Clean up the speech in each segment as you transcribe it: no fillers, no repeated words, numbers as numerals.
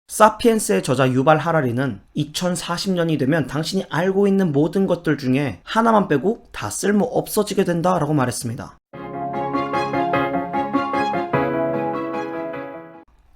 사피엔스의 저자 유발 하라리는 2040년이 되면 당신이 알고 있는 모든 것들 중에 하나만 빼고 다 쓸모 없어지게 된다 라고 말했습니다.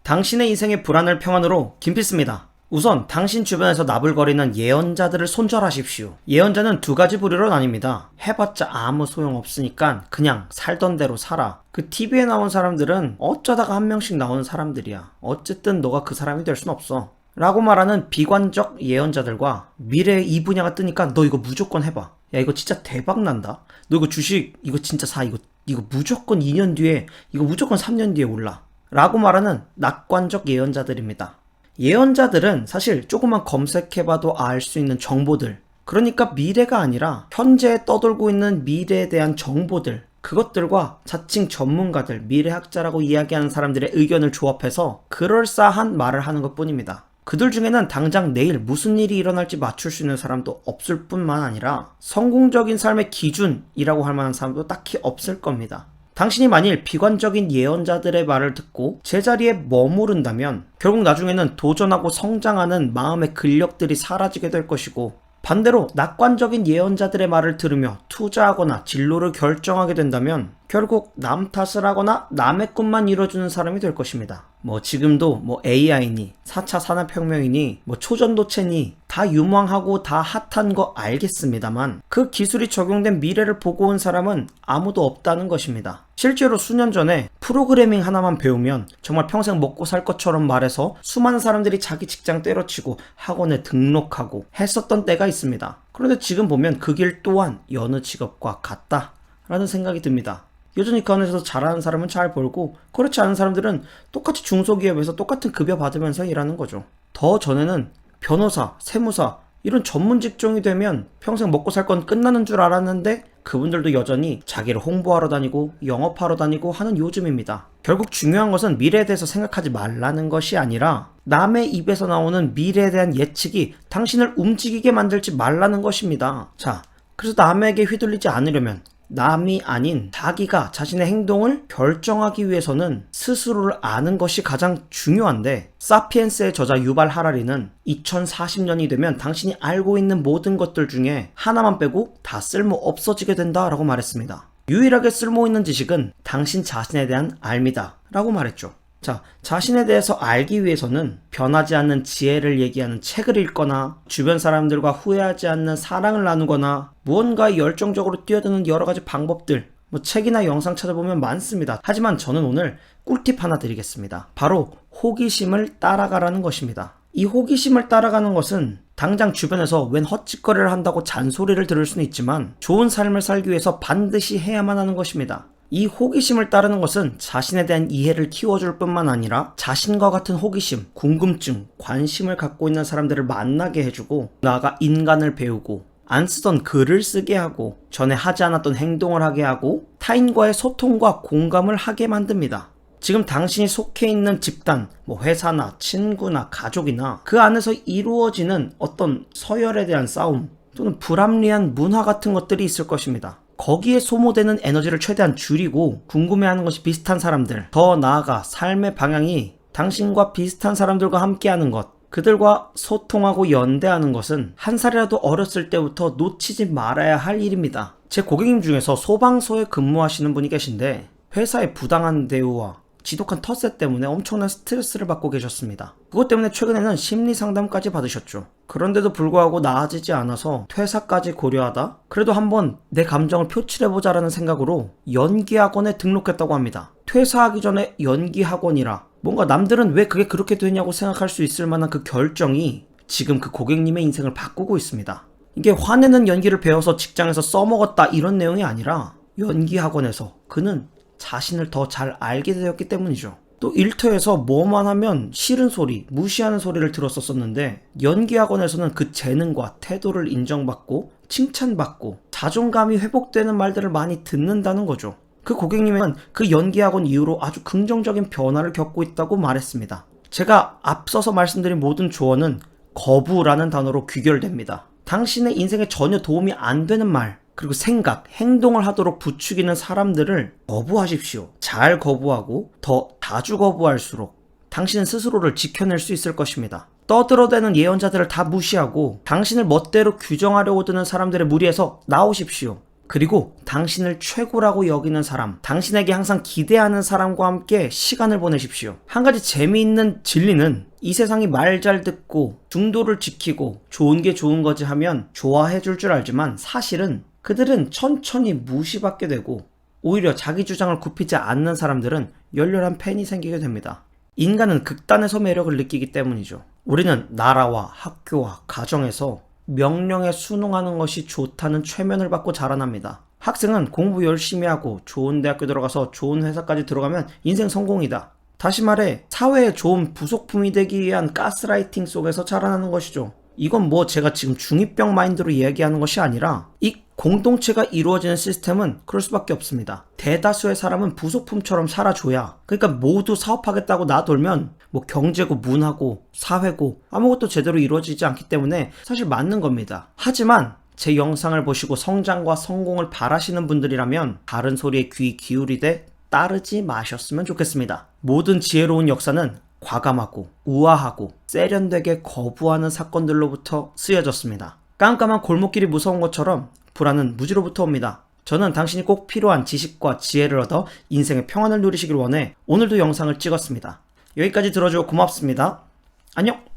당신의 인생의 불안을 평안으로 김필수입니다. 우선 당신 주변에서 나불거리는 예언자들을 손절하십시오. 예언자는 두 가지 부류로 나뉩니다. 해봤자 아무 소용없으니까 그냥 살던 대로 살아. 그 TV에 나온 사람들은 어쩌다가 한 명씩 나오는 사람들이야. 어쨌든 너가 그 사람이 될 순 없어. 라고 말하는 비관적 예언자들과 미래의 이 분야가 뜨니까 너 이거 무조건 해봐. 야 이거 진짜 대박 난다. 너 이거 주식 이거 진짜 사. 이거 무조건 2년 뒤에 이거 무조건 3년 뒤에 올라. 라고 말하는 낙관적 예언자들입니다. 예언자들은 사실 조금만 검색해봐도 알 수 있는 정보들, 그러니까 미래가 아니라 현재에 떠돌고 있는 미래에 대한 정보들, 그것들과 자칭 전문가들, 미래학자라고 이야기하는 사람들의 의견을 조합해서 그럴싸한 말을 하는 것 뿐입니다. 그들 중에는 당장 내일 무슨 일이 일어날지 맞출 수 있는 사람도 없을 뿐만 아니라 성공적인 삶의 기준이라고 할 만한 사람도 딱히 없을 겁니다. 당신이 만일 비관적인 예언자들의 말을 듣고 제자리에 머무른다면 결국 나중에는 도전하고 성장하는 마음의 근력들이 사라지게 될 것이고, 반대로 낙관적인 예언자들의 말을 들으며 투자하거나 진로를 결정하게 된다면 결국 남 탓을 하거나 남의 꿈만 이뤄주는 사람이 될 것입니다. 지금도 AI니 4차 산업혁명이니 초전도체니 다 유망하고 다 핫한 거 알겠습니다만 그 기술이 적용된 미래를 보고 온 사람은 아무도 없다는 것입니다. 실제로 수년 전에 프로그래밍 하나만 배우면 정말 평생 먹고 살 것처럼 말해서 수많은 사람들이 자기 직장 때려치고 학원에 등록하고 했었던 때가 있습니다. 그런데 지금 보면 그 길 또한 여느 직업과 같다라는 생각이 듭니다. 여전히 그 안에서 잘하는 사람은 잘 벌고 그렇지 않은 사람들은 똑같이 중소기업에서 똑같은 급여 받으면서 일하는 거죠. 더 전에는 변호사, 세무사 이런 전문 직종이 되면 평생 먹고 살 건 끝나는 줄 알았는데 그분들도 여전히 자기를 홍보하러 다니고 영업하러 다니고 하는 요즘입니다. 결국 중요한 것은 미래에 대해서 생각하지 말라는 것이 아니라 남의 입에서 나오는 미래에 대한 예측이 당신을 움직이게 만들지 말라는 것입니다. 자, 그래서 남에게 휘둘리지 않으려면 남이 아닌 자기가 자신의 행동을 결정하기 위해서는 스스로를 아는 것이 가장 중요한데, 사피엔스의 저자 유발 하라리는 2040년이 되면 당신이 알고 있는 모든 것들 중에 하나만 빼고 다 쓸모 없어지게 된다 라고 말했습니다. 유일하게 쓸모 있는 지식은 당신 자신에 대한 알미다 라고 말했죠. 자, 자신에 대해서 알기 위해서는 변하지 않는 지혜를 얘기하는 책을 읽거나 주변 사람들과 후회하지 않는 사랑을 나누거나 무언가에 열정적으로 뛰어드는 여러가지 방법들, 책이나 영상 찾아보면 많습니다. 하지만 저는 오늘 꿀팁 하나 드리겠습니다. 바로 호기심을 따라가라는 것입니다. 이 호기심을 따라가는 것은 당장 주변에서 웬 헛짓거리를 한다고 잔소리를 들을 수는 있지만 좋은 삶을 살기 위해서 반드시 해야만 하는 것입니다. 이 호기심을 따르는 것은 자신에 대한 이해를 키워줄 뿐만 아니라 자신과 같은 호기심, 궁금증, 관심을 갖고 있는 사람들을 만나게 해주고 나아가 인간을 배우고 안 쓰던 글을 쓰게 하고 전에 하지 않았던 행동을 하게 하고 타인과의 소통과 공감을 하게 만듭니다. 지금 당신이 속해 있는 집단, 회사나 친구나 가족이나 그 안에서 이루어지는 어떤 서열에 대한 싸움 또는 불합리한 문화 같은 것들이 있을 것입니다. 거기에 소모되는 에너지를 최대한 줄이고 궁금해하는 것이 비슷한 사람들, 더 나아가 삶의 방향이 당신과 비슷한 사람들과 함께하는 것, 그들과 소통하고 연대하는 것은 한 살이라도 어렸을 때부터 놓치지 말아야 할 일입니다. 제 고객님 중에서 소방서에 근무하시는 분이 계신데 회사의 부당한 대우와 지독한 텃세 때문에 엄청난 스트레스를 받고 계셨습니다. 그것 때문에 최근에는 심리 상담까지 받으셨죠. 그런데도 불구하고 나아지지 않아서 퇴사까지 고려하다 그래도 한번 내 감정을 표출해보자라는 생각으로 연기학원에 등록했다고 합니다. 퇴사하기 전에 연기학원이라 뭔가 남들은 왜 그게 그렇게 되냐고 생각할 수 있을 만한 그 결정이 지금 그 고객님의 인생을 바꾸고 있습니다. 이게 화내는 연기를 배워서 직장에서 써먹었다 이런 내용이 아니라 연기학원에서 그는 자신을 더 잘 알게 되었기 때문이죠. 또 일터에서 뭐만 하면 싫은 소리, 무시하는 소리를 들었었는데 연기학원에서는 그 재능과 태도를 인정받고 칭찬받고 자존감이 회복되는 말들을 많이 듣는다는 거죠. 그 고객님은 그 연기학원 이후로 아주 긍정적인 변화를 겪고 있다고 말했습니다. 제가 앞서서 말씀드린 모든 조언은 거부라는 단어로 귀결됩니다. 당신의 인생에 전혀 도움이 안 되는 말, 그리고 생각, 행동을 하도록 부추기는 사람들을 거부하십시오. 잘 거부하고 더 자주 거부할수록 당신은 스스로를 지켜낼 수 있을 것입니다. 떠들어대는 예언자들을 다 무시하고 당신을 멋대로 규정하려고 드는 사람들의 무리에서 나오십시오. 그리고 당신을 최고라고 여기는 사람, 당신에게 항상 기대하는 사람과 함께 시간을 보내십시오. 한 가지 재미있는 진리는 이 세상이 말 잘 듣고 중도를 지키고 좋은 게 좋은 거지 하면 좋아해 줄 줄 알지만 사실은 그들은 천천히 무시받게 되고 오히려 자기 주장을 굽히지 않는 사람들은 열렬한 팬이 생기게 됩니다. 인간은 극단에서 매력을 느끼기 때문이죠. 우리는 나라와 학교와 가정에서 명령에 순응하는 것이 좋다는 최면을 받고 자라납니다. 학생은 공부 열심히 하고 좋은 대학교 들어가서 좋은 회사까지 들어가면 인생 성공이다. 다시 말해 사회에 좋은 부속품이 되기 위한 가스라이팅 속에서 자라나는 것이죠. 이건 뭐 제가 지금 중2병 마인드로 이야기하는 것이 아니라 이 공동체가 이루어지는 시스템은 그럴 수밖에 없습니다. 대다수의 사람은 부속품처럼 살아줘야, 그러니까 모두 사업하겠다고 놔돌면 뭐 경제고 문화고 사회고 아무것도 제대로 이루어지지 않기 때문에 사실 맞는 겁니다. 하지만 제 영상을 보시고 성장과 성공을 바라시는 분들이라면 다른 소리에 귀 기울이되 따르지 마셨으면 좋겠습니다. 모든 지혜로운 역사는 과감하고 우아하고 세련되게 거부하는 사건들로부터 쓰여졌습니다. 깜깜한 골목길이 무서운 것처럼 불안은 무지로부터 옵니다. 저는 당신이 꼭 필요한 지식과 지혜를 얻어 인생의 평안을 누리시길 원해 오늘도 영상을 찍었습니다. 여기까지 들어줘 고맙습니다. 안녕!